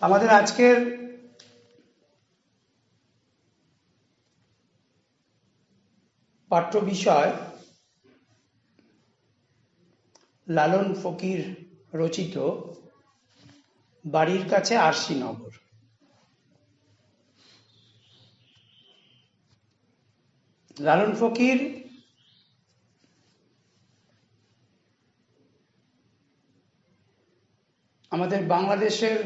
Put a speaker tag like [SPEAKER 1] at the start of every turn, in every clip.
[SPEAKER 1] আমাদের আজকের পাঠ্য বিষয় লালন ফকির রচিত বাড়ির কাছে আরশিনগর। লালন ফকির আমাদের বাংলাদেশের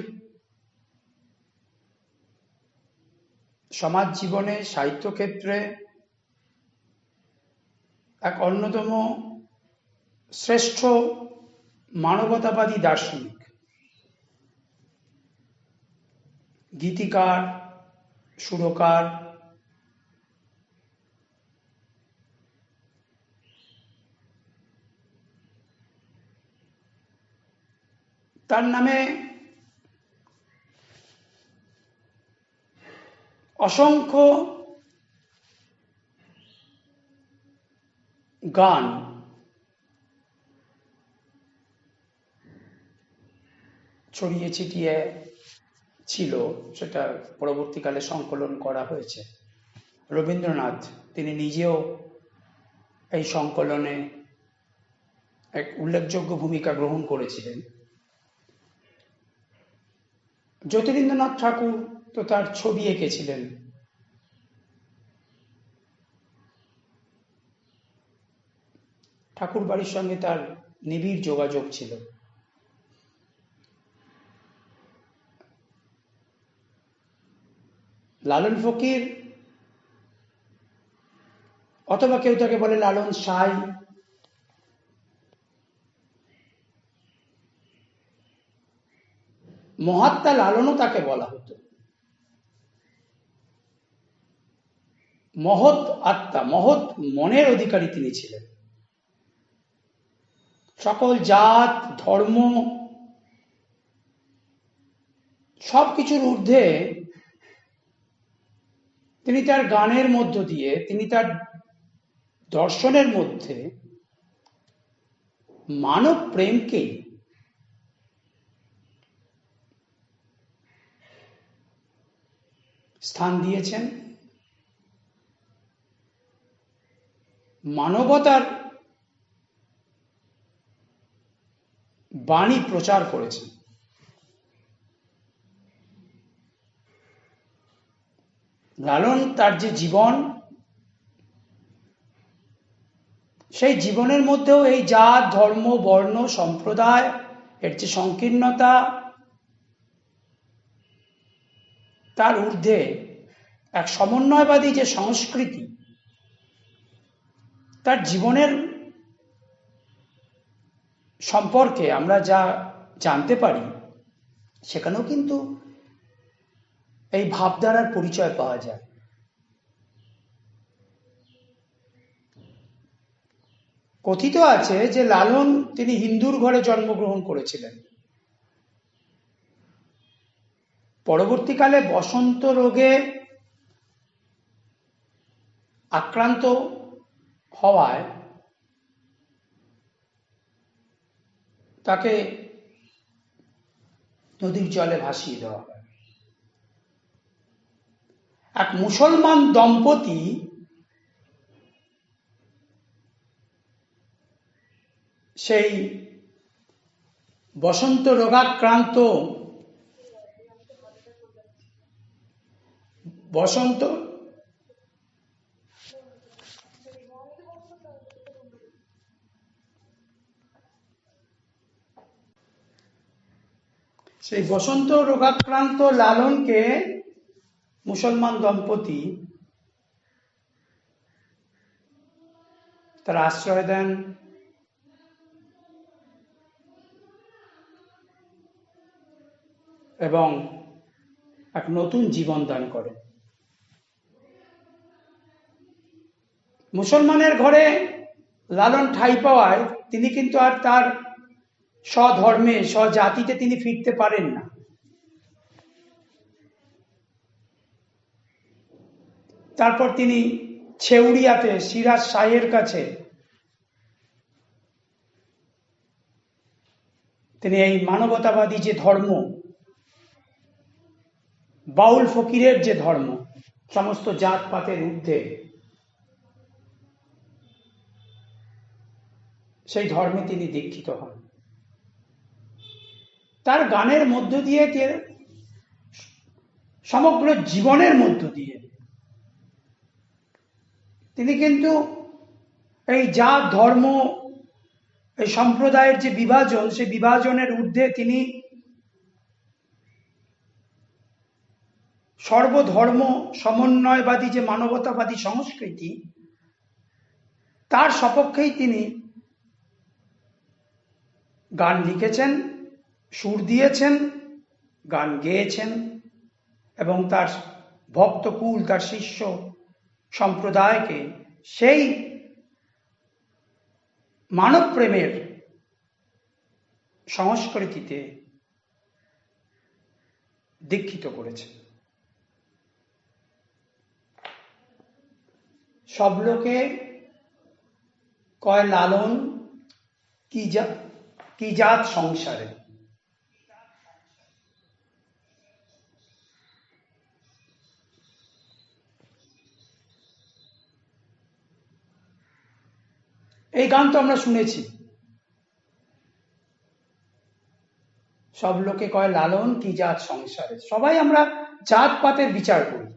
[SPEAKER 1] সমাজ জীবনে, সাহিত্য ক্ষেত্রে এক অন্যতম শ্রেষ্ঠ মানবতাবাদী দার্শনিক, গীতিকার, সুরকার। তার নামে অসংখ্য গান ছড়িয়ে ছিটিয়ে ছিল, সেটা পরবর্তীকালে সংকলন করা হয়েছে। রবীন্দ্রনাথ তিনি নিজেও এই সংকলনে এক উল্লেখযোগ্য ভূমিকা গ্রহণ করেছিলেন। জ্যোতিরিন্দ্রনাথ ঠাকুর তো তার ছবি এঁকেছিলেন। ঠাকুর বাড়ির সঙ্গে তার নিবিড় যোগাযোগ ছিল। লালন ফকির, অথবা কেউ তাকে বলে লালন সাই, মহাত্মা লালনও তাকে বলা হতো। মহৎ আত্মা, মহৎ মনের অধিকারী তিনি ছিলেন। সকল জাত, ধর্ম, সবকিছুর ঊর্ধ্বে তিনি তার গানের মধ্য দিয়ে, তিনি তার দর্শনের মধ্যে মানব প্রেমকে স্থান দিয়েছেন, মানবতার বাণী প্রচার করেছেন। লালন তার যে জীবন, সেই জীবনের মধ্যেও এই জাত, ধর্ম, বর্ণ, সম্প্রদায় এর যে সংকীর্ণতা, তার ঊর্ধ্বে এক সমন্বয়বাদী যে সংস্কৃতি তার জীবনের সম্পর্কে আমরা যা জানতে পারি, সেখানেও কিন্তু এই ভাবধারার পরিচয় পাওয়া যায়। কথিত আছে যে লালন তিনি হিন্দুর ঘরে জন্মগ্রহণ করেছিলেন। পরবর্তীকালে বসন্ত রোগে আক্রান্ত হওয়ায় তাকে নদীর জলে ভাসিয়ে দেওয়া হয়। এক মুসলমান দম্পতি সেই বসন্ত রোগাক্রান্ত সেই বসন্ত রোগাক্রান্ত লালনকে মুসলমান দম্পতি তার আশ্রয় দেন এবং এক নতুন জীবন দান করেন। মুসলমানের ঘরে লালন ঠাঁই পাওয়ায় তিনি কিন্তু আর তার স্বধর্মে, স্বজাতিতে তিনি ফিরতে পারেন না। তারপর তিনি ছেউড়িয়াতে সিরাজ শাহের কাছে তিনি এই মানবতাবাদী যে ধর্ম, বাউল ফকিরের যে ধর্ম, সমস্ত জাতপাতের ঊর্ধ্বে, সেই ধর্মে তিনি দীক্ষিত হন। তার গানের মধ্য দিয়ে, সমগ্র জীবনের মধ্য দিয়ে তিনি কিন্তু এই জাত ধর্ম, এই সম্প্রদায়ের যে বিভাজন, সেই বিভাজনের ঊর্ধ্বে তিনি সর্বধর্ম সমন্বয়বাদী যে মানবতাবাদী সংস্কৃতি, তার সপক্ষেই তিনি গান লিখেছেন, সুর দিয়েছেন, গান গেয়েছেন এবং তার ভক্তকুল, তার শিষ্য সম্প্রদায়কে সেই মানব প্রেমের সংস্কৃতিতে দীক্ষিত করেছেন। সব লোকে কয় লালন কি জাত সংসারে। এই গান তো আমরা শুনেছি, সব লোকে কয় লালন কি জাত সংসারে। সবাই আমরা জাতপাতের বিচার করি,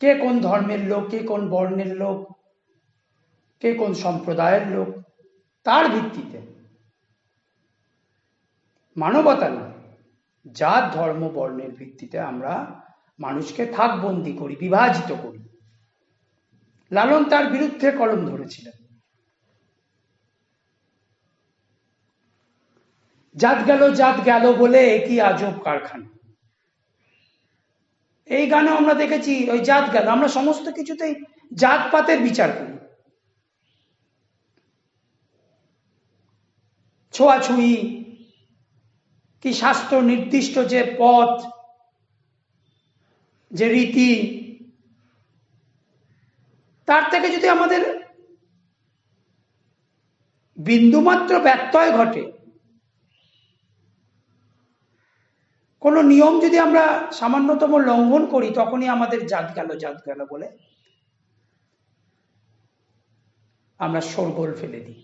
[SPEAKER 1] কে কোন ধর্মের লোক, কে কোন বর্ণের লোক, কে কোন সম্প্রদায়ের লোক, তার ভিত্তিতে। মানবতা না, জাত ধর্ম বর্ণের ভিত্তিতে আমরা মানুষকে থাকবন্দি করি, বিভাজিত করি। লালন তার বিরুদ্ধে কলম ধরেছিলেন। জাত গেল বলে একই আজব কারখানা। এই গানে আমরা দেখেছি ওই জাত গেল, আমরা সমস্ত কিছুতেই জাতপাতের বিচার করি। ছোঁয়াছুঁয়ি কি শাস্ত্র নির্দিষ্ট যে পথ, যে রীতি, তার থেকে যদি আমাদের বিন্দুমাত্র ব্যত্যয় ঘটে, কোনো নিয়ম যদি আমরা সামান্যতম লঙ্ঘন করি, তখনই আমাদের জাত গেল বলে আমরা শোরগোল ফেলে দিই।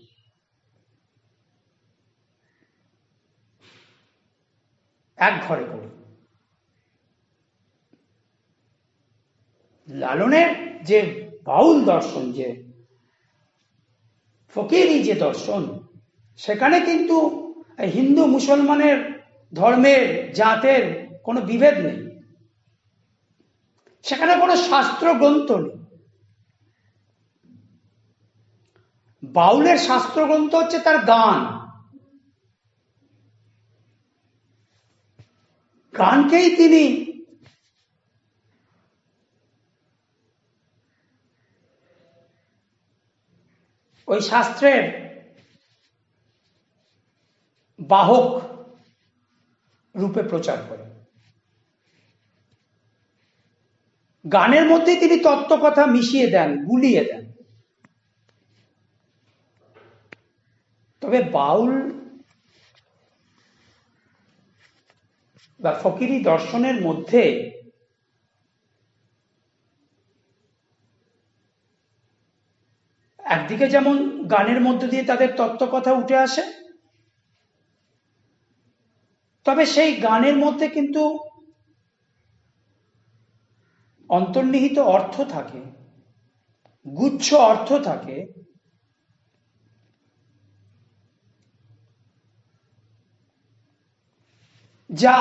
[SPEAKER 1] এক ঘরে করি। লালনের যে বাউল দর্শন, যে ফকিরি যে দর্শন, সেখানে কিন্তু হিন্দু মুসলমানের ধর্মের জাতের কোনো বিভেদ নেই, সেখানে কোনো শাস্ত্র গ্রন্থ নেই। বাউলের শাস্ত্র গ্রন্থ হচ্ছে তার গান। গানকেই তিনি ওই শাস্ত্রের বাহক রূপে প্রচার করেন। গানের মধ্যে তিনি তত্ত্বকথা মিশিয়ে দেন, গুলিয়ে দেন। তবে বাউল বা ফকিরি দর্শনের মধ্যে একদিকে যেমন গানের মধ্য দিয়ে তাদের তত্ত্বকথা উঠে আসে, তবে সেই গানের মধ্যে কিন্তু অন্তর্নিহিত অর্থ থাকে, গুচ্ছ অর্থ থাকে, যা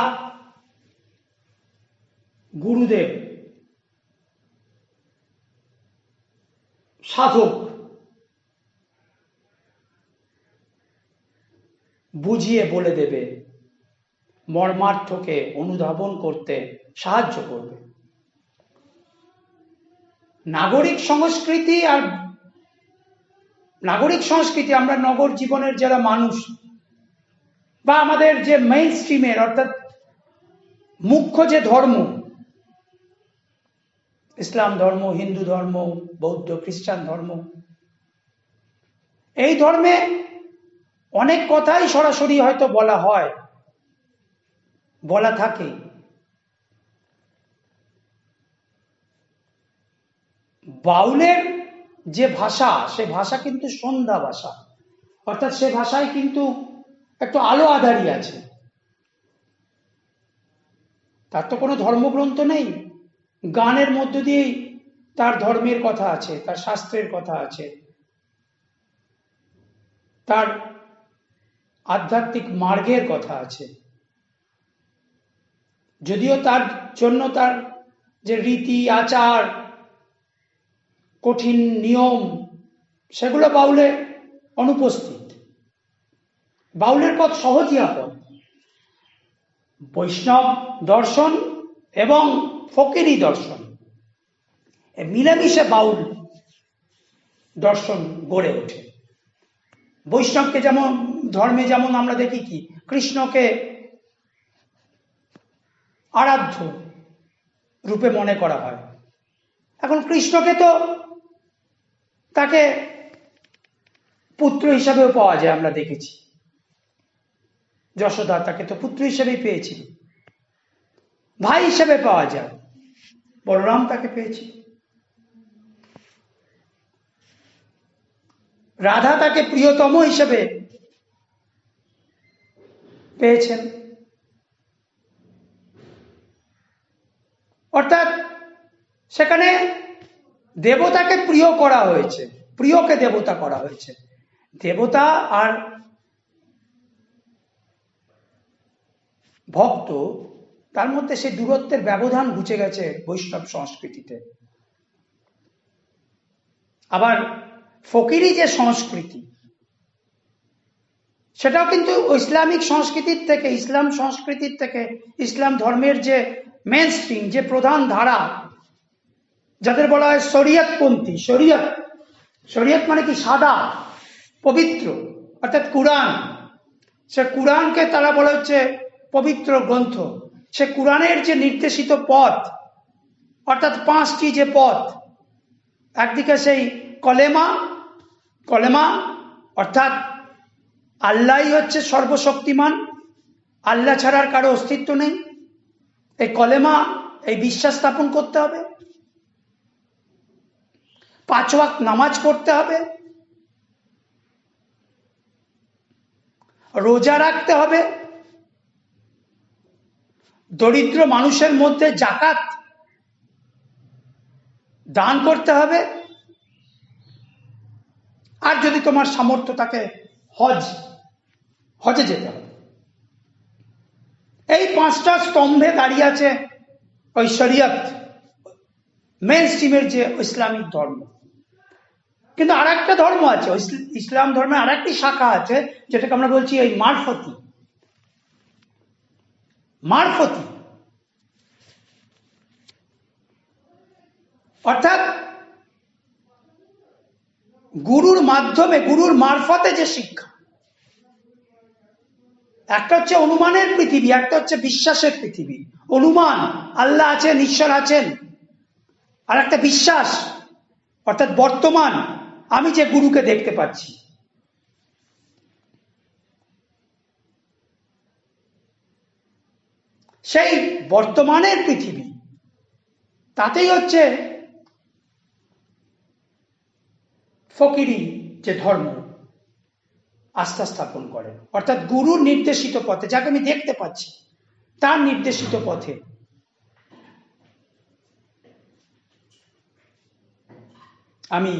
[SPEAKER 1] গুরুদেব, সাধক বুঝিয়ে বলে দেবে, মর্মার্থকে অনুধাবন করতে সাহায্য করবে। নাগরিক সংস্কৃতি আমরা নগর জীবনের যারা মানুষ, বা আমাদের যে মেইন স্ট্রিমের অর্থাৎ মুখ্য যে ধর্ম, ইসলাম ধর্ম, হিন্দু ধর্ম, বৌদ্ধ, খ্রিস্টান ধর্ম, এই ধর্মে অনেক কথাই সরাসরি হয়তো বলা হয়, বলা থাকে, বাউলের যে ভাষা, সে ভাষা কিন্তু সন্ধ্যা ভাষা, অর্থাৎ সে ভাষায় কিন্তু একটু আলো আধারি আছে। তার তো কোনো ধর্মগ্রন্থ নেই, গানের মধ্য দিয়েই তার ধর্মের কথা আছে, তার শাস্ত্রের কথা আছে, তার আধ্যাত্মিক মার্গের কথা আছে। যদিও তার জন্য তার যে রীতি আচার, কঠিন নিয়ম, সেগুলো বাউলে অনুপস্থিত। বাউলের পথ সহজিয়া পথ। বৈষ্ণব দর্শন এবং ফকিরি দর্শন মিলেমিশে বাউল দর্শন গড়ে ওঠে। বৈষ্ণবকে যেমন ধর্মে যেমন আমরা দেখি কি কৃষ্ণকে আরাধ্য রূপে মনে করা হয়। এখন কৃষ্ণকে তো তাকে পুত্র হিসাবেও পাওয়া যায়, আমরা দেখেছি। যশোদা তাকে তো পুত্র হিসেবেই পেয়েছিল, ভাই হিসেবে পাওয়া যায়, বলরাম তাকে পেয়েছিল, রাধা তাকে প্রিয়তম হিসেবে পেয়েছেন। অর্থাৎ সেখানে দেবতাকে প্রিয় করা হয়েছে, প্রিয়কে দেবতা করা হয়েছে। দেবতা আর ভক্ত, তার মধ্যে সেই দূরত্বের ব্যবধান ঘুচে গেছে বৈষ্ণব সংস্কৃতিতে। আবার ফকিরি যে সংস্কৃতি, সেটাও কিন্তু ইসলামিক সংস্কৃতির থেকে, ইসলাম সংস্কৃতির থেকে, ইসলাম ধর্মের যে মেন স্ট্রিম, যে প্রধান ধারা, যাদের বলা হয় শরিয়তপন্থী। শরিয়ত মানে কি? সাদা পবিত্র, অর্থাৎ কুরআন। সে কুরআনকে তারা বলা হচ্ছে পবিত্র গ্রন্থ। সে কুরআনের যে নির্দেশিত পথ, অর্থাৎ 5টি যে পথ, একদিকে সেই কলেমা অর্থাৎ আল্লাহই হচ্ছে সর্বশক্তিমান, আল্লাহ ছাড়ার কারো অস্তিত্ব নেই। এই কলেমা, এই বিশ্বাস স্থাপন করতে হবে। 5 ওয়াক্ত নামাজ পড়তে হবে, রোজা রাখতে হবে, দরিদ্র মানুষের মধ্যে জাকাত দান করতে হবে, আর যদি তোমার সামর্থ্য থাকে হজে যেতে হবে। এই 5টা স্তম্ভে দাঁড়িয়ে আছে ওই শরিয়ত, মেন স্ট্রিমের যে ইসলামিক ধর্ম। কিন্তু আর একটা ধর্ম আছে, ইসলাম ধর্মের আর একটি শাখা আছে, যেটাকে আমরা বলছি এই মারফতি, অর্থাৎ গুরুর মাধ্যমে, গুরুর মারফতে যে শিক্ষা। একটা হচ্ছে অনুমানের পৃথিবী, একটা হচ্ছে বিশ্বাসের পৃথিবী। অনুমান, আল্লাহ আছেন, ঈশ্বর আছেন, আর একটা বিশ্বাস, অর্থাৎ বর্তমান, আমি যে গুরুকে দেখতে পাচ্ছি। সেই বর্তমানের পৃথিবী, তাতেই হচ্ছে ফকিরি যে ধর্ম আস্থা স্থাপন করে, অর্থাৎ গুরুর নির্দেশিত পথে, যাকে আমি দেখতে পাচ্ছি, তার নির্দেশিত পথে আমি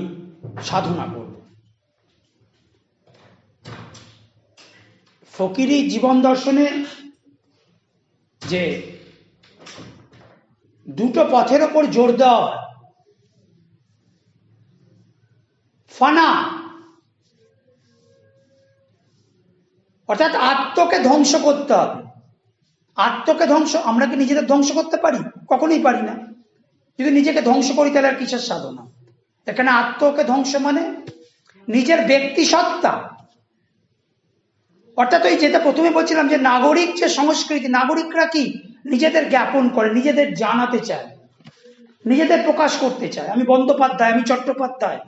[SPEAKER 1] সাধনা করব। ফকিরি জীবন দর্শনে যে 2টো পথের ওপর জোর দেওয়া হয়, ফানা অর্থাৎ আত্মকে ধ্বংস করতে হবে। আত্মকে ধ্বংস, আমরা কি নিজেদের ধ্বংস করতে পারি? কখনোই পারি না। যদি নিজেকে ধ্বংস করি তাহলে আর কিসের সাধনা? এখানে আত্মকে ধ্বংস মানে নিজের ব্যক্তি সত্তা, অর্থাৎ ওই যেটা প্রথমে বলছিলাম যে নাগরিক যে সংস্কৃতি, নাগরিকরা কি নিজেদের জ্ঞাপন করে, নিজেদের জানাতে চায়, নিজেদের প্রকাশ করতে চায়। আমি বন্দ্যোপাধ্যায়, আমি চট্টোপাধ্যায়,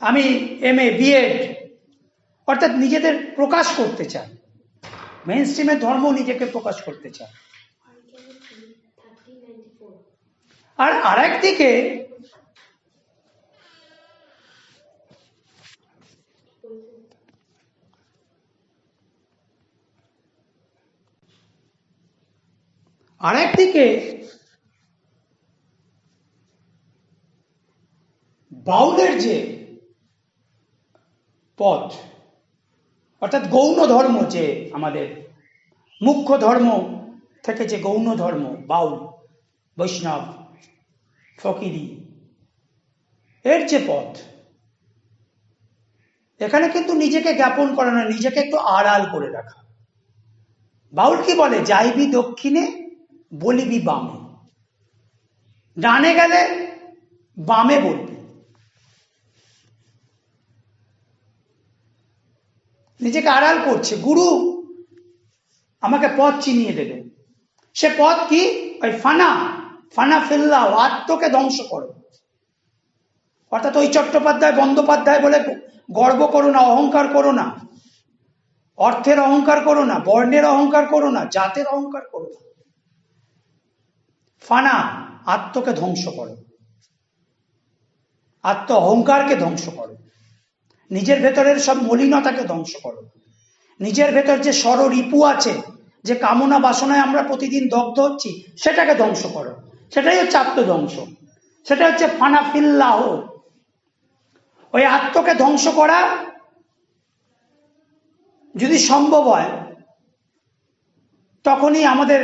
[SPEAKER 1] আমি MA BEd, অর্থাৎ নিজেদের প্রকাশ করতে চায়। মেইন স্ট্রিমের ধর্ম নিজেকে প্রকাশ করতে চায়। আর আরেকদিকে বাউলের যে পথ, অর্থাৎ গৌণ ধর্ম, যে আমাদের মুখ্য ধর্ম থেকে যে গৌণ ধর্ম, বাউল, বৈষ্ণব, ফকিরি, এর যে পথ, এখানে কিন্তু নিজেকে জ্ঞাপন করা না, নিজেকে একটু আড়াল করে রাখা। বাউল কি বলে? যাইবি দক্ষিণে, বলিবি বামে। ডানে গেলে বামে বলবি। নিজেকে আড়াল করছে। গুরু আমাকে পথ চিনিয়ে দেবে। সে পথ কি? ওই ফানা ফিল্লাহ, আত্মকে ধ্বংস করো। অর্থাৎ ওই চট্টোপাধ্যায় বন্দ্যোপাধ্যায় বলে গর্ব করো না, অহংকার করো না, অর্থের অহংকার করো না, বর্ণের অহংকার করো না, জাতের অহংকার করো না। ফানা, আত্মকে ধ্বংস করো, আত্ম অহংকারকে ধ্বংস করো, নিজের ভেতরের সব মলিনতাকে ধ্বংস করো, নিজের ভেতর যে ষড়রিপু আছে, যে কামনা বাসনায় আমরা প্রতিদিন দগ্ধ হচ্ছি, সেটাকে ধ্বংস করো। সেটাই হচ্ছে আত্মধ্বংস, সেটা হচ্ছে ফানা ফিল্লাহ। ওই আত্মকে ধ্বংস করা যদি সম্ভব হয়, তখনই আমাদের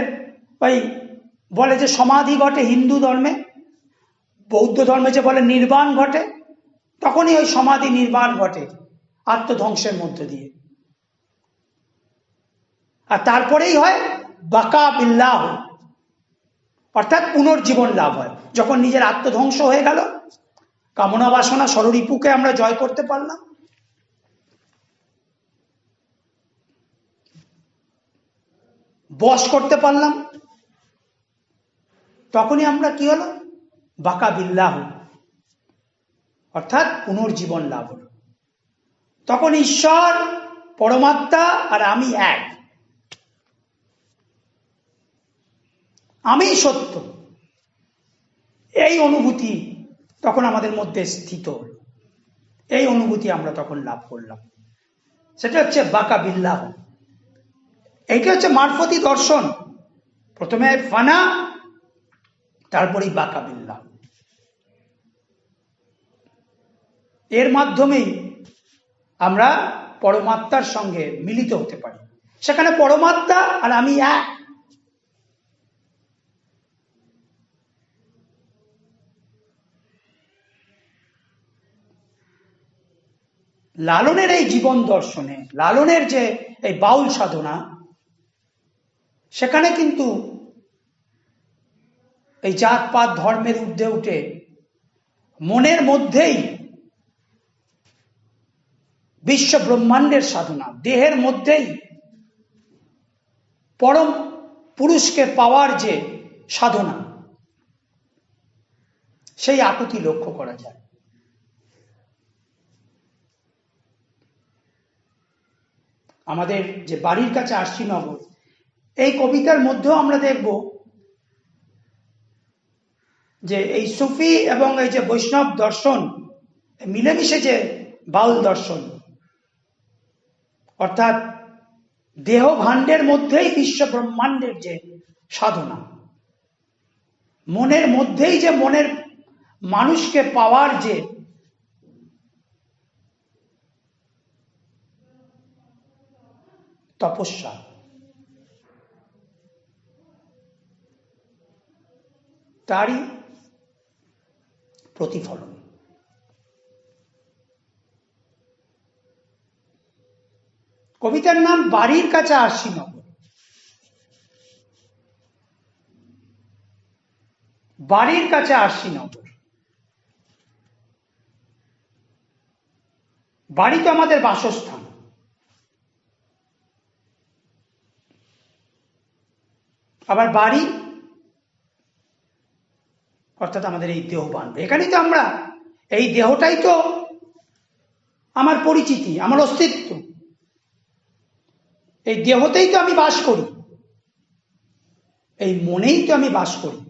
[SPEAKER 1] ওই বলে যে সমাধি ঘটে হিন্দু ধর্মে, বৌদ্ধ ধর্মে যে বলে নির্বাণ ঘটে, তখনই ওই সমাধি নির্বাণ ঘটে আত্মধ্বংসের মধ্যে দিয়ে। আর তারপরেই হয় বাকা বিল্লাহ, অর্থাৎ পুনর্জীবন লাভ হয়। যখন নিজের আত্মধ্বংস হয়ে গেল, কামনা বাসনা ষড়রিপুকে আমরা জয় করতে পারলাম, বশ করতে পারলাম, তখনই আমরা কি হলো? বাকা বিল্লাহ, অর্থাৎ পুনর্জীবন লাভ হলো। তখন ঈশ্বর, পরমাত্মা আর আমি এক, আমি সত্য, এই অনুভূতি তখন আমাদের মধ্যে স্থিত হল। এই অনুভূতি আমরা তখন লাভ করলাম। সেটা হচ্ছে বাকা বিল্লাহ। এইটা হচ্ছে মারফতি দর্শন। প্রথমে ফানা, তারপরেই বাকা বিল্লাহ। এর মাধ্যমেই আমরা পরমাত্মার সঙ্গে মিলিত হতে পারি। সেখানে পরমাত্মা আর আমি এক। লালনের এই জীবন দর্শনে, লালনের যে এই বাউল সাধনা, সেখানে কিন্তু এই জাতপাত ধর্মের ঊর্ধ্বে উঠে মনের মধ্যেই বিশ্ব ব্রহ্মাণ্ডের সাধনা, দেহের মধ্যেই পরম পুরুষকে পাওয়ার যে সাধনা, সেই আকুতি লক্ষ্য করা যায়। আমাদের যে বাড়ির কাছে আশ্বিনগর, এই কবিতার মধ্যেও আমরা দেখব যে এই সুফি এবং এই যে বৈষ্ণব দর্শন মিলেমিশে যে বাউল দর্শন, অর্থাৎ দেহ ভাণ্ডের মধ্যেই বিশ্ব ব্রহ্মাণ্ডের যে সাধনা, মনের মধ্যেই যে মনের মানুষকে পাওয়ার যে তপস্যা, তারই প্রতিফলন। কবিতার নাম বাড়ির কাছে আশ্বিনগর। বাড়ির কাছে আশ্বিনগর, বাড়ি তো আমাদের বাসস্থান। আবার বাড়ি অর্থাৎ আমাদের এই দেহ বাঁধবে, এখানেই তো আমরা, এই দেহটাই তো আমার পরিচিতি, আমার অস্তিত্ব। এই দেহতেই তো আমি বাস করি, এই মনেই তো আমি বাস করি।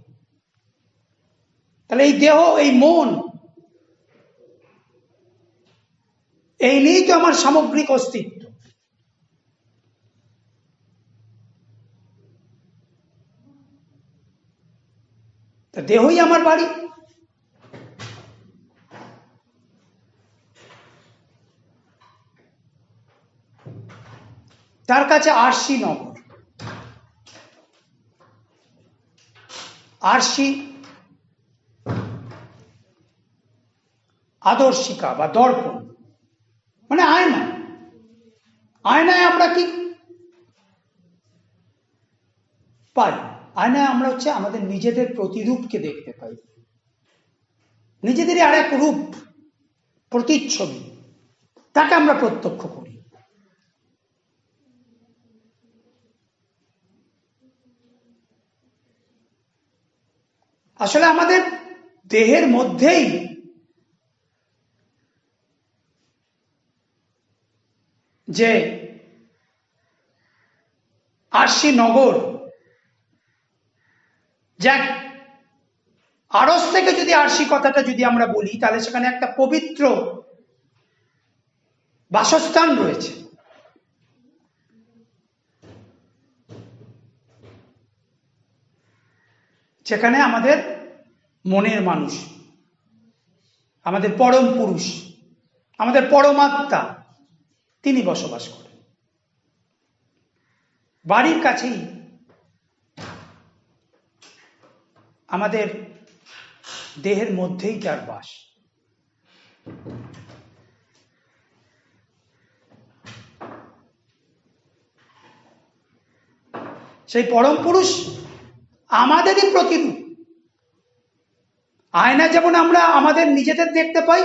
[SPEAKER 1] তাহলে এই দেহ, এই মন, এই নিয়েই তো আমার সামগ্রিক অস্তিত্ব। তা দেহই আমার বাড়ি। তার কাছে আরশি নগর, আরশি আদর্শিকা বা দর্পণ, মানে আয়না। আয়নায় আমরা কি পাই? আয়নায় আমরা আমাদের নিজেদের প্রতিরূপকে দেখতে পাই, নিজেদেরই আরেক রূপ, প্রতিচ্ছবি, তাকে আমরা প্রত্যক্ষ করি। আসলে আমাদের দেহের মধ্যেই যে আরশি নগর, যাক আরশ থেকে যদি আরশি কথাটা যদি আমরা বলি, তাহলে সেখানে একটা পবিত্র বাসস্থান রয়েছে। সেখানে আমাদের মনের মানুষ, আমাদের পরম পুরুষ, আমাদের পরমাত্মা, তিনি বসবাস করেন। বাড়ির কাছেই আমাদের দেহের মধ্যেই তার বাস। সেই পরম পুরুষ আমাদেরই প্রতিরূপ। আয়না যেমন আমরা আমাদের নিজেদের দেখতে পাই,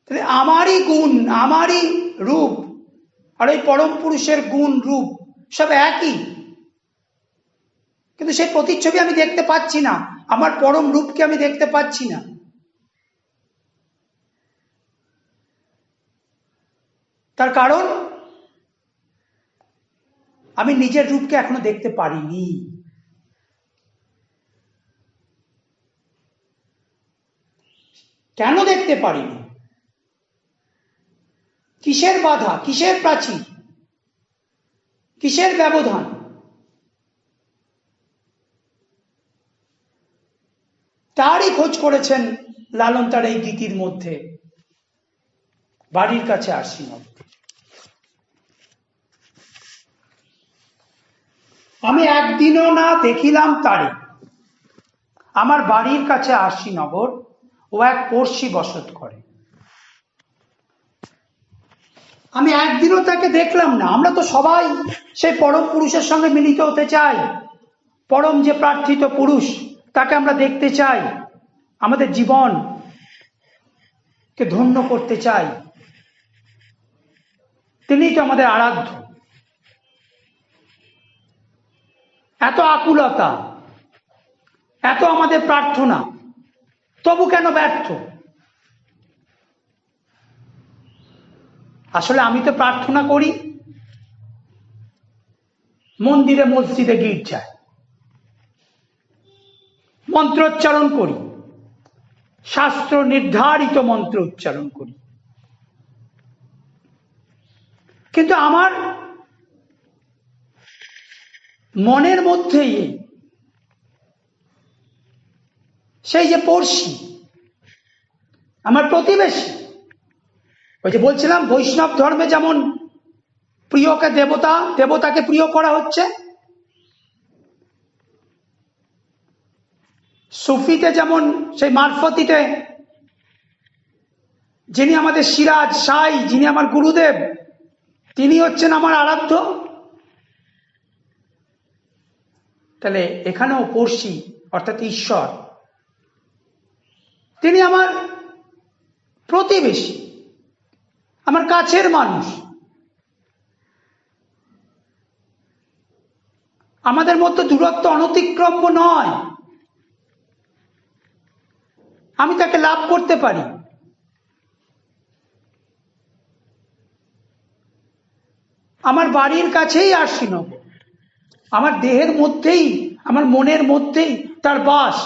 [SPEAKER 1] তাহলে আমারই গুণ, আমারই রূপ আর ওই পরম পুরুষের গুণ রূপ সব একই, কিন্তু সেই প্রতিচ্ছবি আমি দেখতে পাচ্ছি না, আমার পরম রূপকে আমি দেখতে পাচ্ছি না। তার কারণ আমি নিজের রূপকে এখনো দেখতে পারিনি। কেন দেখতে পারিনি? কিসের বাধা, কিসের প্রাচীর, কিসের ব্যবধান? তারই খোঁজ করেছেন লালন তার এই গীতির মধ্যে, বাড়ির কাছে আরশি নগর। আমি একদিনও না দেখিলাম তারে, আমার বাড়ির কাছে আরশি নগর, ও এক পড়শি বসত করে। আমি একদিনও তাকে দেখলাম না। আমরা তো সবাই সেই পরম পুরুষের সঙ্গে মিলিত হতে চাই, পরম যে প্রার্থিত পুরুষ তাকে আমরা দেখতে চাই, আমাদের জীবনকে ধন্য করতে চাই। তিনিই তো আমাদের আরাধ্য। এত আকুলতা, এত আমাদের প্রার্থনা, তবু কেন ব্যর্থ? আসলে আমি তো প্রার্থনা করি মন্দিরে, মসজিদে, গির্জায় মন্ত্রোচ্চারণ করি, শাস্ত্র নির্ধারিত মন্ত্র উচ্চারণ করি, কিন্তু আমার মনের মধ্যেই সেই যে পড়শি, আমার প্রতিবেশী, ওই যে বলছিলাম বৈষ্ণব ধর্মে যেমন প্রিয়কে দেবতা, দেবতাকে প্রিয় করা হচ্ছে, সুফিতে যেমন সেই মারফতিতে যিনি আমাদের সিরাজ সাই, যিনি আমার গুরুদেব, তিনি হচ্ছেন আমার আরাধ্য। তাহলে এখানেও পড়শি অর্থাৎ ঈশ্বর, তিনি আমার প্রতিবেশী, আমার কাছের মানুষ। আমাদের মধ্যে দূরত্ব অনতিক্রম্য নয়, আমি তাকে লাভ করতে পারি। আমার বাড়ির কাছেই আরশি নগর, আমার দেহের মধ্যেই, আমার মনের মধ্যেই তার বাস।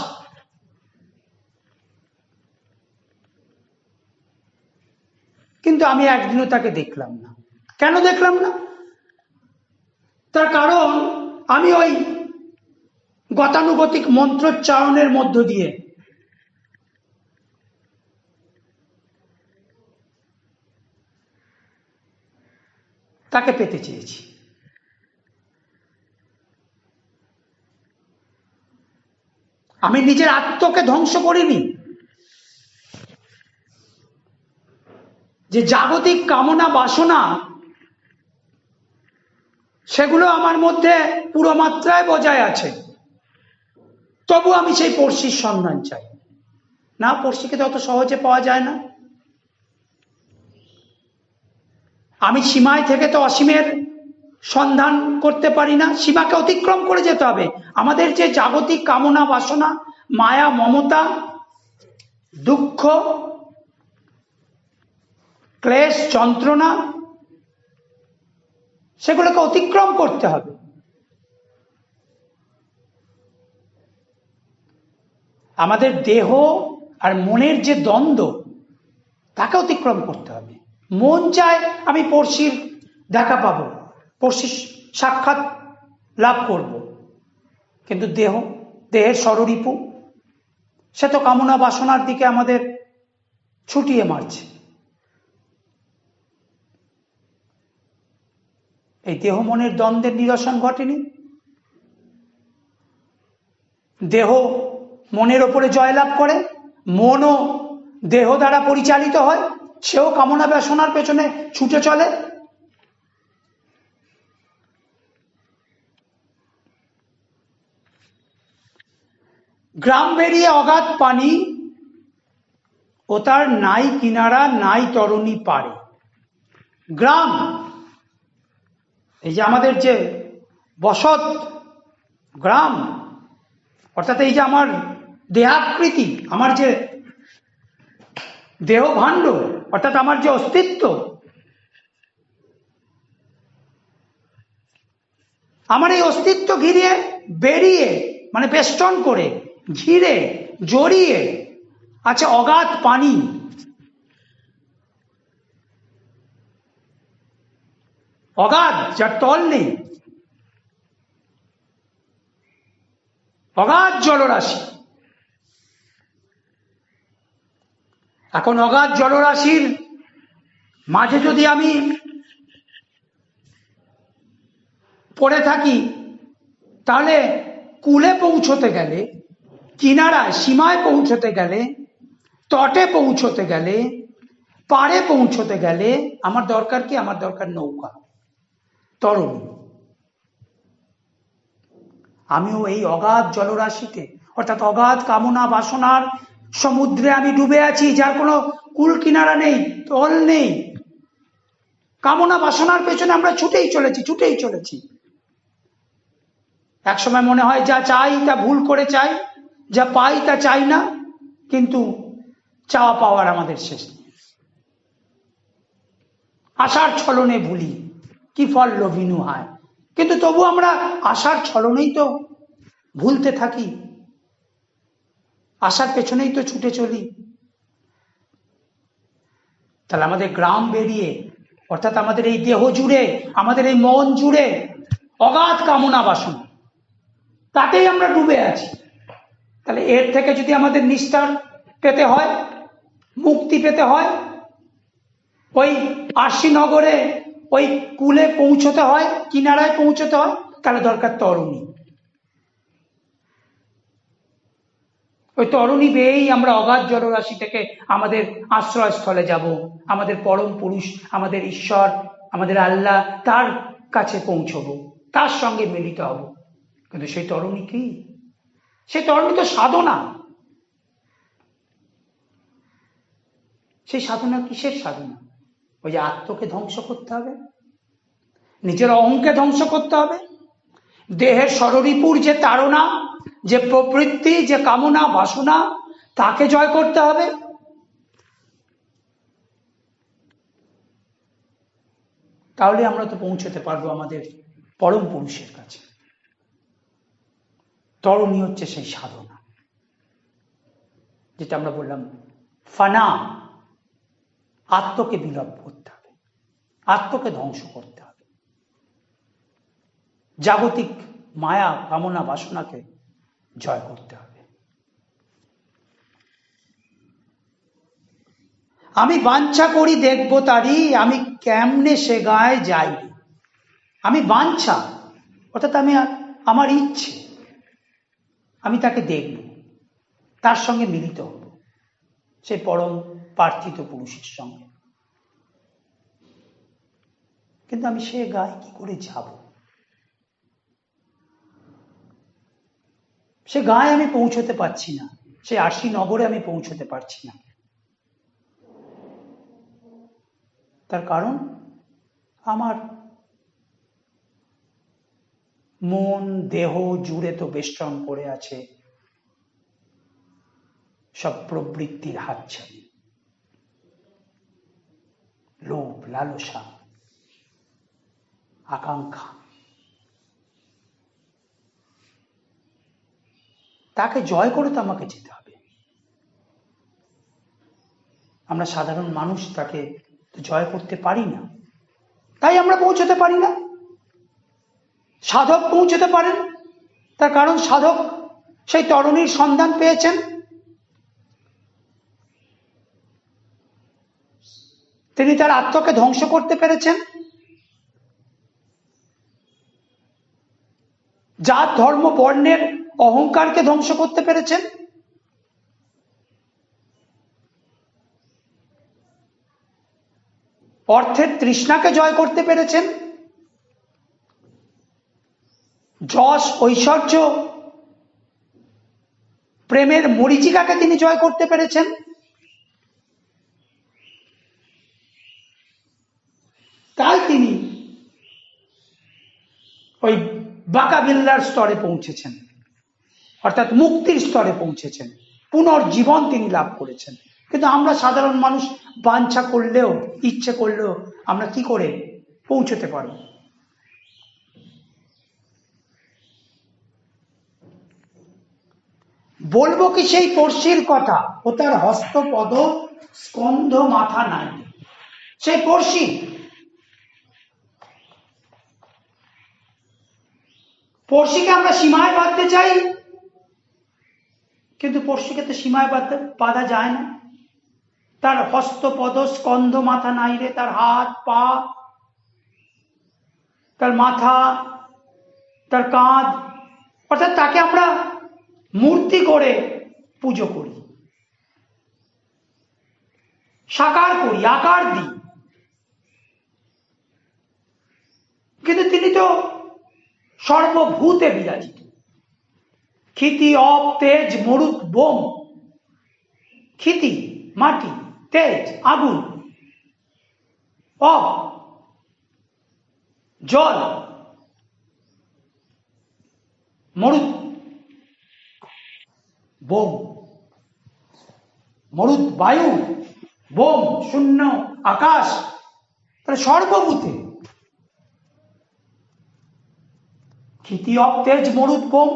[SPEAKER 1] কিন্তু আমি একদিনও তাকে দেখলাম না। কেন দেখলাম না? তার কারণ আমি ওই গতানুগতিক মন্ত্রোচ্চারণের মধ্য দিয়ে তাকে পেতে চেয়েছি। আমি নিজের আত্মকে ধ্বংস করিনি। যে জাগতিক কামনা বাসনা সেগুলো আমার মধ্যে পুরো মাত্রায় বজায় আছে, তবু আমি সেই পড়শির সন্ধান চাই না। পড়শিকে তো অত সহজে পাওয়া যায় না। আমি সীমায় থেকে তো অসীমের সন্ধান করতে পারি না, সীমাকে অতিক্রম করে যেতে হবে। আমাদের যে জাগতিক কামনা বাসনা, মায়া, মমতা, দুঃখ, ক্লেশ, যন্ত্রণা, সেগুলোকে অতিক্রম করতে হবে। আমাদের দেহ আর মনের যে দ্বন্দ্ব, তাকে অতিক্রম করতে হবে। মন চায় আমি পড়শির দেখা পাবো, পড়শির সাক্ষাৎ লাভ করব, কিন্তু দেহের ষড়রিপু সে তো কামনা বাসনার দিকে আমাদের ছুটিয়ে মারছে। এই দেহ মনের দ্বন্দ্বের নিরসন ঘটেনি। দেহ মনের ওপরে জয়লাভ করে, মনও দেহ দ্বারা পরিচালিত হয়, সেও কামনা বাসনার পেছনে ছুটে চলে। গ্রাম বেরিয়ে অগাধ পানি, ও তার নাই কিনারা নাই তরণী পারে। গ্রাম, এই যে আমাদের যে বসত গ্রাম, অর্থাৎ এই যে আমার দেহাকৃতি, আমার যে দেহ ভাণ্ড, অর্থাৎ আমার যে অস্তিত্ব, আমার এই অস্তিত্ব ঘিরে বেরিয়ে মানে বেষ্টন করে ঘিরে জড়িয়ে আছে অগাধ পানি। অগাধ, যার তল নেই, অগাধ জলরাশি। এখন অগাধ জলরাশির মাঝে যদি আমি পড়ে থাকি, তাহলে কূলে পৌঁছতে গেলে, কিনারায় সীমায় পৌঁছতে গেলে, তটে পৌঁছতে গেলে, পাড়ে পৌঁছতে গেলে আমার দরকার কি? আমার দরকার নৌকা, তরণী। আমিও এই অগাধ জলরাশিতে, অর্থাৎ অগাধ কামনা বাসনার সমুদ্রে আমি ডুবে আছি, যার কোনো কুল কিনারা নেই, তল নেই। কামনা বাসনার পেছনে আমরা ছুটেই চলেছি। একসময় মনে হয় যা চাই তা ভুল করে চাই, যা পাই তা চাই না, কিন্তু চাওয়া পাওয়ার আমাদের শেষ নেই। আশার ছলনে ভুলি, কি ফল লোভিনু হায়। কিন্তু তবু আমরা আশার ছলনেই তো ভুলতে থাকি, আশার পেছনেই তো ছুটে চলি। তাহলে আমাদের গ্রাম বেরিয়ে, অর্থাৎ আমাদের এই দেহ জুড়ে, আমাদের এই মন জুড়ে অগাধ কামনা বাসনা, তাতেই আমরা ডুবে আছি। তাহলে এর থেকে যদি আমাদের নিস্তার পেতে হয়, মুক্তি পেতে হয়, ওই আশিনগরে ওই কূলে পৌঁছতে হয়, কিনারায় পৌঁছতে হয়, তাহলে দরকার তরণী। ওই তরণী বেয়েই আমরা অগাধ জলরাশি থেকে আমাদের আশ্রয়স্থলে যাব, আমাদের পরম পুরুষ, আমাদের ঈশ্বর, আমাদের আল্লাহ, তার কাছে পৌঁছবো, তার সঙ্গে মিলিত হব। কিন্তু সেই তরণী কি? সেই তরণী তো সাধনা। সেই সাধনা কিসের সাধনা? ওই যে আত্মকে ধ্বংস করতে হবে, নিজের অহংকে ধ্বংস করতে হবে, দেহের ষড়রিপুর যে তাড়না, যে প্রবৃত্তি, যে কামনা বাসনা, তাকে জয় করতে হবে। তাহলে আমরা তো পৌঁছতে পারবো আমাদের পরম পুরুষের কাছে। তরণী হচ্ছে সেই সাধনা, যেটা আমরা বললাম ফানা। আত্মকে বিলোপ করতে হবে, আত্মকে ধ্বংস করতে হবে, জাগতিক মায়া কামনা বাসনাকে জয় করতে হবে। আমি বাঞ্ছা করি দেখব তারি, আমি কেমনে সে গায়ে যাই। আমি বাঞ্ছা অর্থাৎ আমি আমার ইচ্ছে, আমি তাকে দেখব, তার সঙ্গে মিলিত হব, সেই পরম প্রার্থিত পুরুষের সঙ্গে। কিন্তু আমি সে গায়ে কি করে যাব? সে গায়ে আমি পৌঁছতে পারছি না, সে আশি নগরে আমি পৌঁছতে পারছি না। তার কারণ আমার মন দেহ জুড়ে তো বেষ্টন করে আছে সব প্রবৃত্তির হাতছানি, লোভ, লালসা, আকাঙ্ক্ষা। তাকে জয় করে তো আমাকে যেতে হবে। আমরা সাধারণ মানুষ তাকে জয় করতে পারি না, তাই আমরা পৌঁছতে পারি না। সাধক পৌঁছতে পারেন, তার কারণ সাধক সেই তরণীর সন্ধান পেয়েছেন। তিনি তার আত্মাকে ধ্বংস করতে পেরেছেন, জাত ধর্ম বর্ণের অহংকারকে ধ্বংস করতে পেরেছেন, অর্থের তৃষ্ণাকে জয় করতে পেরেছেন, যশ ঐশ্বর্য প্রেমের মরীচিকাকে তিনি জয় করতে পেরেছেন। তাই তিনি ওই বাঁকাবিল্লার স্তরে পৌঁছেছেন, অর্থাৎ মুক্তির স্তরে পৌঁছেছেন, পুনর্জীবন তিনি লাভ করেছেন। কিন্তু আমরা সাধারণ মানুষ বাঞ্ছা করলেও, ইচ্ছে করলেও আমরা কি করে পৌঁছতে পারব? বলবো কি সেই পড়শির কথা, ও তার হস্তপদ স্কন্ধ মাথা নাই। সেই পড়শি, পড়শিকে আমরা সীমায় বাঁধতে চাই, কিন্তু পড়শিকে তো সীমায় বাঁধা যায় না। তার হস্তপদ স্কন্ধ মাথা নাই রে, তার হাত পা, তার মাথা, তার কাঁধ, অর্থাৎ তাকে আমরা মূর্তি করে পুজো করি, সাকার করি, আকার দিই। কিন্তু তিনি তো সর্বভূতে বিরাজিত। ক্ষিতি অপ তেজ মরুত বোম। ক্ষিতি মাটি, তেজ আগুন, অপ জল, মরুত বোম, মরুত বায়ু, বোম শূন্য আকাশ, তাহলে সর্বভূতে। ক্ষিতি অপ তেজ মরুত বোম,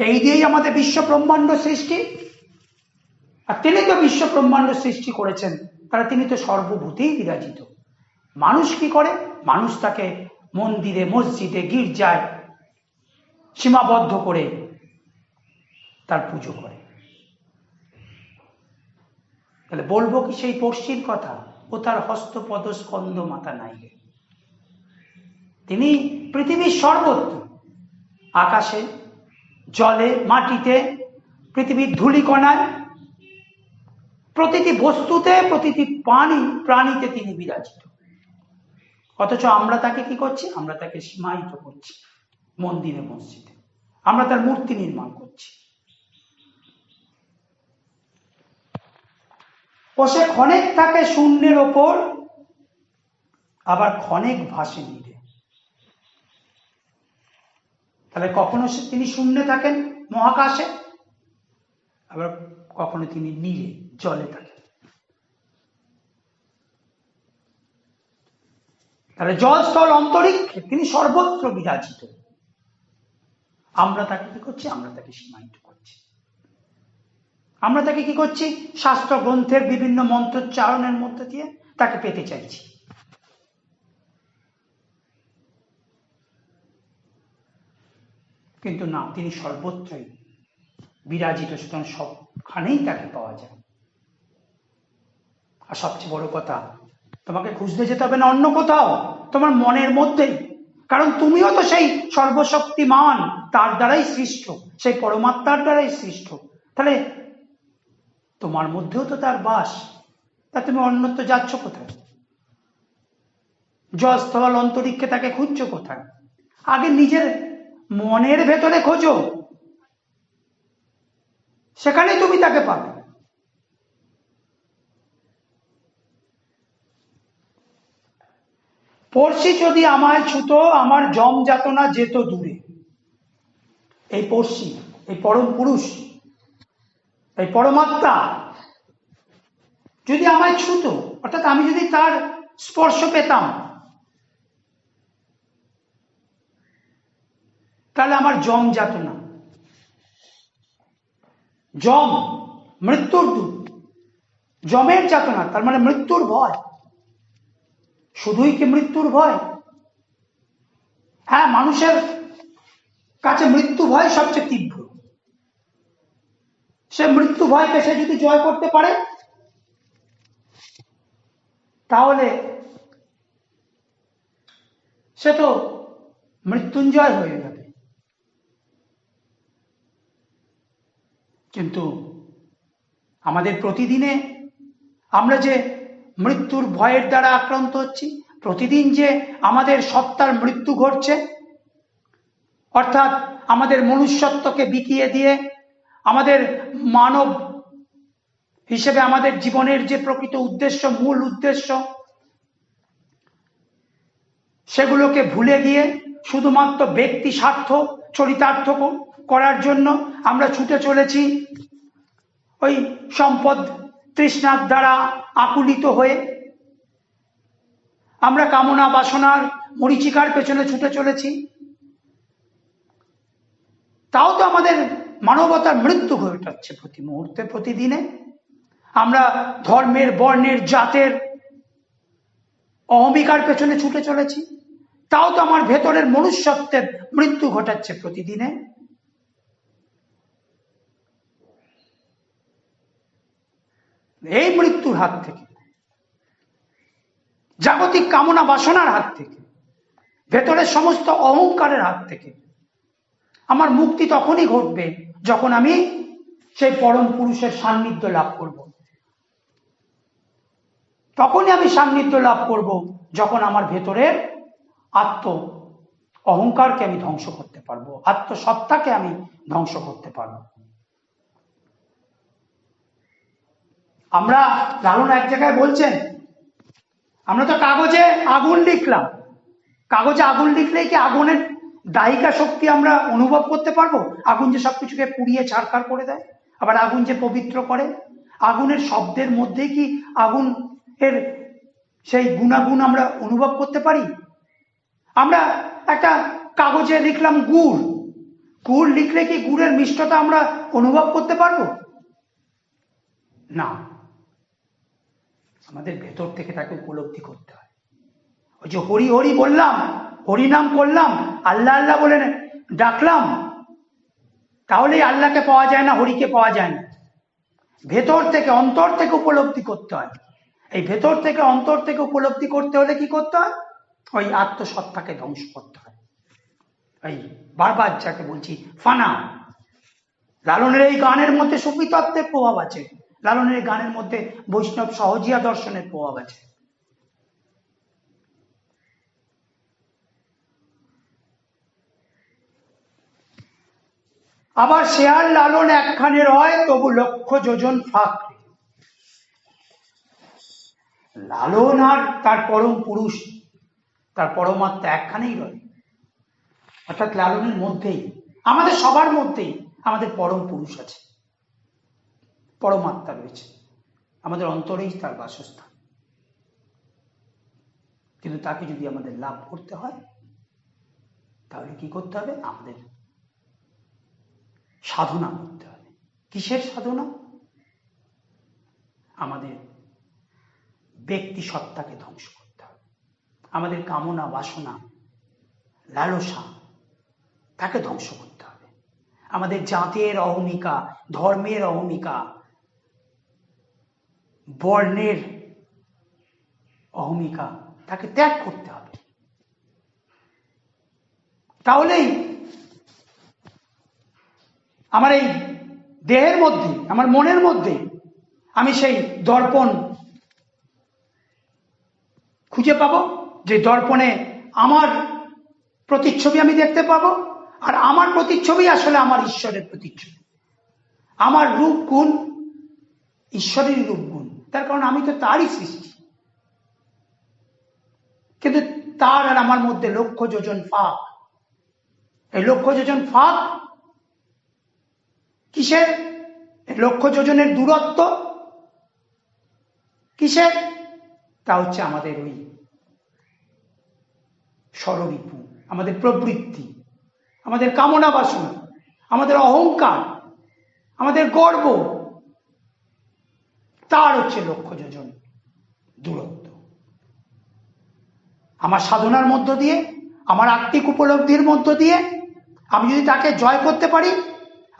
[SPEAKER 1] এই দিয়েই আমাদের বিশ্ব ব্রহ্মাণ্ড সৃষ্টি। আর তিনি তো বিশ্ব ব্রহ্মাণ্ড সৃষ্টি করেছেন, তারা তিনি তো সর্বভূতেই বিরাজিত। মানুষ কি করে? মানুষ তাকে মন্দিরে, মসজিদে, গির্জায় সীমাবদ্ধ করে তার পুজো করে। তাহলে বলবো কি সেই পড়শির কথা, ও তার হস্তপদ স্কন্ধ মাথা নাই। তিনি পৃথিবীর সর্বত্র, আকাশে, জলে, মাটিতে, পৃথিবীর ধূলিকণায়, প্রতিটি বস্তুতে, প্রতিটি প্রাণীতে তিনি বিরাজিত। অথচ আমরা তাকে কি করছি? আমরা তাকে সীমায়িত করছি মন্দিরে, মসজিদে, আমরা তার মূর্তি নির্মাণ করছি। ও সে ক্ষণেক থাকে শূন্যের ওপর, আবার ক্ষণেক ভাসে নীরে। তাহলে কখনো তিনি শূন্যে থাকেন, মহাকাশে, আবার কখনো তিনি নীরে, জলে থাকেন। তাহলে জল স্থল অন্তরিক্ষে তিনি সর্বত্র বিরাজিত। আমরা তাকে কি করছি? আমরা তাকে সীমায়িত করছি। আমরা তাকে কি করছি? শাস্ত্র গ্রন্থের বিভিন্ন মন্ত্রোচ্চারণের মধ্যে দিয়ে তাকে পেতে চাইছি। কিন্তু না, তিনি সর্বত্রই বিরাজিত, সুতরাং সবখানেই তাকে পাওয়া যায়। আর সবচেয়ে বড় কথা, তোমাকে খুঁজতে যেতে হবে না অন্য কোথাও, তোমার মনের মধ্যেই। কারণ তুমিও তো সেই সর্বশক্তিমান, তার দ্বারাই সৃষ্ট, সেই পরমাত্মার দ্বারাই সৃষ্ট। তাহলে তোমার মধ্যেও তো তার বাস, তা তুমি অন্যত্র যাচ্ছ কোথায়? জলস্থল অন্তরিক্ষে তাকে খুঁজছো কোথায়? আগে নিজের মনের ভেতরে খোঁজো, সেখানেই তুমি তাকে পাবে। পড়শি যদি আমায় ছুতো, আমার জম যাতনা যেত দূরে। এই পড়শি, এই পরম পুরুষ, এই পরমাত্মা যদি আমায় ছুতো, অর্থাৎ আমি যদি তার স্পর্শ পেতাম, তাহলে আমার জম যাতনা, জম মৃত্যুর দূত, জমের যাতনা তার মানে মৃত্যুর ভয়। শুধুই কি মৃত্যুর ভয়? হ্যাঁ, মানুষের কাছে মৃত্যু ভয় সবচেয়ে তীব্র। সে মৃত্যু ভয়কে সে যদি জয় করতে পারে, তাহলে সে তো মৃত্যুঞ্জয় হয়ে যাবে। কিন্তু আমাদের প্রতিদিনে আমরা যে মৃত্যুর ভয়ের দ্বারা আক্রান্ত হচ্ছি, প্রতিদিন যে আমাদের সত্তার মৃত্যু ঘটছে, অর্থাৎ আমাদের মনুষ্যত্বকে বিকিয়ে দিয়ে আমাদের মানব হিসেবে আমাদের জীবনের যে প্রকৃত উদ্দেশ্য, মূল উদ্দেশ্য, সেগুলোকে ভুলে গিয়ে শুধুমাত্র ব্যক্তি স্বার্থ চরিতার্থ করার জন্য আমরা ছুটে চলেছি ওই সম্পদ তৃষ্ণার দ্বারা আকুলিত হয়ে। আমরা কামনা বাসনার মরীচিকার পেছনে ছুটে চলেছি। তাও তো আমাদের মানবতার মৃত্যু ঘটাচ্ছে প্রতি মুহূর্তে, প্রতিদিনে। আমরা ধর্মের, বর্ণের, জাতের অহমিকার পেছনে ছুটে চলেছি, তাও তো আমার ভেতরের মনুষ্যত্বের মৃত্যু ঘটাচ্ছে প্রতিদিনে। এই মৃত্যুর হাত থেকে, জাগতিক কামনা বাসনার হাত থেকে, ভেতরের সমস্ত অহংকারের হাত থেকে আমার মুক্তি তখনই ঘটবে যখন আমি সেই পরম পুরুষের সান্নিধ্য লাভ করব। তখনই আমি সান্নিধ্য লাভ করব যখন আমার ভেতরের আত্ম অহংকারকে আমি ধ্বংস করতে পারবো, আত্মসত্তাকে আমি ধ্বংস করতে পারবো। আমরা, লালন এক জায়গায় বলছেন, আমরা তো কাগজে আগুন লিখলাম, কাগজে আগুন লিখলেই কি আগুনের দাহিকা শক্তি আমরা অনুভব করতে পারবো? আগুন যে সবকিছুকে পুড়িয়ে ছারখার করে দেয়, আবার আগুন যে পবিত্র করে, আগুনের শব্দের মধ্যে কি আগুন এর সেই গুণাগুণ আমরা অনুভব করতে পারি? আমরা একটা কাগজে লিখলাম গুড়, গুড় লিখলে কি গুড়ের মিষ্টতা আমরা অনুভব করতে পারবো? না, আমাদের ভেতর থেকে তাকে উপলব্ধি করতে হয়। ওই যে হরি হরি বললাম, হরিনাম করলাম, আল্লাহ আল্লাহ বলে ডাকলাম, তাহলেই আল্লাহকে পাওয়া যায় না, হরিকে পাওয়া যায় না। ভেতর থেকে, অন্তর থেকে উপলব্ধি করতে হয়। এই ভেতর থেকে, অন্তর থেকে উপলব্ধি করতে হলে কি করতে হয়? ওই আত্মসত্তাকে ধ্বংস করতে হয়। এই বারবার যাকে বলছি ফানা। লালনের এই গানের মধ্যে সুফি তত্ত্বের প্রভাব আছে, লালনের এই গানের মধ্যে বৈষ্ণব সহজিয়া দর্শনের প্রভাব আছে। আবার শেয়ার লালন একখানে রয়, তবু লক্ষ যোজন ফাঁক। লালন আর তার পরম পুরুষ, তার পরমাত্মা একখানেই রয়। অর্থাৎ লালনের মধ্যেই, আমাদের সবার মধ্যেই আমাদের পরম পুরুষ আছে, পরমাত্মা রয়েছে, আমাদের অন্তরেই তার বাসস্থান। কিন্তু তাকে যদি আমাদের লাভ করতে হয়, তাহলে কি করতে হবে? আমাদের সাধনা করতে হবে। কিসের সাধনা? আমাদের ব্যক্তি সত্তাকে ধ্বংস করতে হবে, আমাদের কামনা বাসনা লালসা তাকে ধ্বংস করতে হবে, আমাদের জাতের অহমিকা, ধর্মের অহমিকা, বর্ণের অহমিকা তাকে ত্যাগ করতে হবে। তাহলেই আমার এই দেহের মধ্যে, আমার মনের মধ্যে আমি সেই দর্পণ খুঁজে পাবো, যে দর্পণে আমার প্রতিচ্ছবি আমি দেখতে পাবো, আর আমার প্রতিচ্ছবি আসলে আমার ঈশ্বরের প্রতিচ্ছবি। আমার রূপ গুণ ঈশ্বরের রূপ গুণ, তার কারণ আমি তো তারই সৃষ্টি। কিন্তু তার আর আমার মধ্যে লক্ষ যোজন ফাঁক। এই লক্ষ যোজন ফাঁক কিসের? লক্ষ যোজনের দূরত্ব কিসের? তা হচ্ছে আমাদের ওই ষড়রিপু, আমাদের প্রবৃত্তি, আমাদের কামনা বাসনা, আমাদের অহংকার, আমাদের গর্ব, তার হচ্ছে লক্ষ যোজন দূরত্ব। আমার সাধনার মধ্য দিয়ে, আমার আত্মিক উপলব্ধির মধ্য দিয়ে আমি যদি তাকে জয় করতে পারি,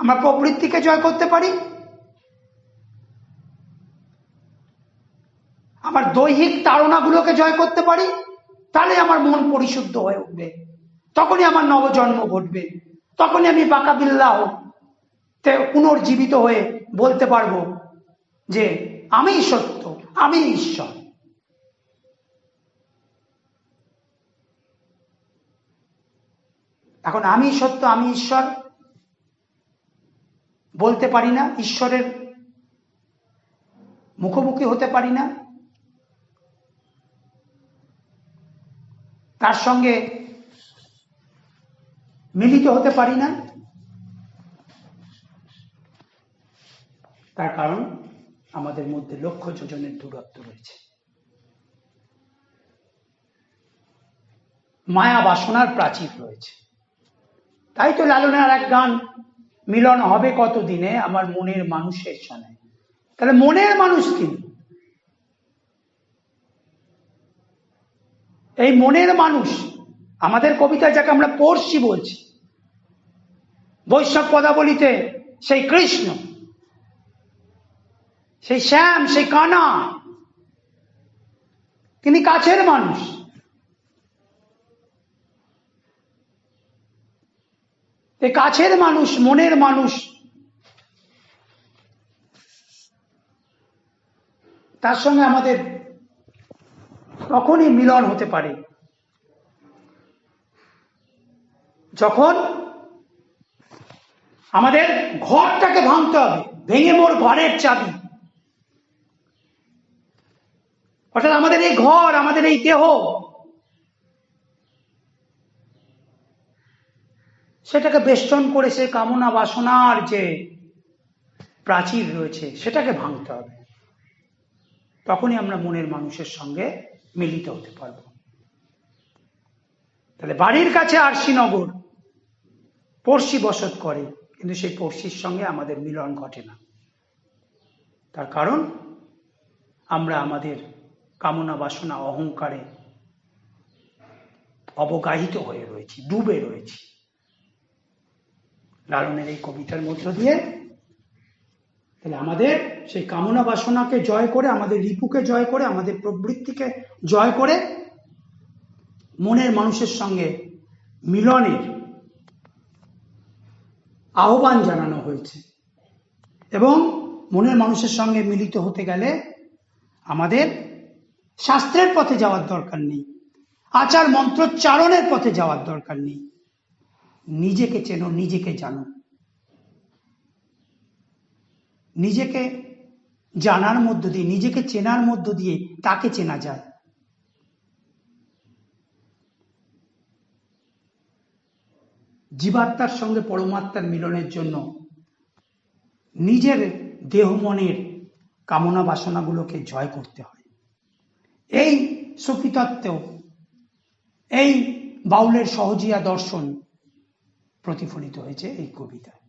[SPEAKER 1] আমার প্রবৃত্তিকে জয় করতে পারি, আমার দৈহিক তাড়নাগুলোকে জয় করতে পারি, তাহলে আমার মন পরিশুদ্ধ হয়ে উঠবে। তখনই আমার নবজন্ম ঘটবে, তখনই আমি বাকাবিল্লাহ পুনর্জীবিত হয়ে বলতে পারবো যে আমি সত্য, আমি ঈশ্বর। এখন আমি সত্য, আমি ঈশ্বর বলতে পারি না, ঈশ্বরের মুখোমুখি হতে পারি না, তার সঙ্গে মিলিত হতে পারি না। তার কারণ আমাদের মধ্যে লক্ষ যোজনের দূরত্ব রয়েছে, মায়া বাসনার প্রাচীর রয়েছে। তাই তো লালনের আর এক গান, মিলন হবে কতদিনে আমার মনের মানুষের সঙ্গে। তাহলে মনের মানুষ কি? এই মনের মানুষ আমাদের কবিতায় যাকে আমরা পড়শি বলছি, বৈষ্ণব পদাবলিতে সেই কৃষ্ণ, সেই শ্যাম, সেই কানা, তিনি কাছের মানুষ। এই কাছের মানুষ, মনের মানুষ, তার সঙ্গে আমাদের তখনই মিলন হতে পারে যখন আমাদের ঘরটাকে ভাঙতে হবে, ভেঙে মোর ঘরের চাবি। অর্থাৎ আমাদের এই ঘর, আমাদের এই দেহ, সেটাকে বেষ্টন করে সে কামনা বাসনার যে প্রাচীর রয়েছে সেটাকে ভাঙতে হবে। তখনই আমরা মনের মানুষের সঙ্গে মিলিত হতে পারব। তাহলে বাড়ির কাছে আরশিনগর, পড়শি বসত করে, কিন্তু সেই পড়শির সঙ্গে আমাদের মিলন ঘটে না। তার কারণ আমরা আমাদের কামনা বাসনা অহংকারে অবগাহিত হয়ে রয়েছি, ডুবে রয়েছি। লালনের এই কবিতার মধ্য দিয়ে তাহলে আমাদের সেই কামনা বাসনাকে জয় করে, আমাদের রিপুকে জয় করে, আমাদের প্রবৃত্তিকে জয় করে মনের মানুষের সঙ্গে মিলনের আহ্বান জানানো হয়েছে। এবং মনের মানুষের সঙ্গে মিলিত হতে গেলে আমাদের শাস্ত্রের পথে যাওয়ার দরকার নেই, আচার মন্ত্রোচ্চারণের পথে যাওয়ার দরকার নেই। নিজেকে চেনো, নিজেকে জানো। নিজেকে জানার মধ্য দিয়ে, নিজেকে চেনার মধ্য দিয়ে তাকে চেনা যায়। জীবাত্মার সঙ্গে পরমাত্মার মিলনের জন্য নিজের দেহ মনের কামনা বাসনাগুলোকে জয় করতে হয়। এই সুফিতত্ত্ব, এই বাউলের সহজিয়া দর্শন প্রতিফলিত হয়েছে এই কবিতায়।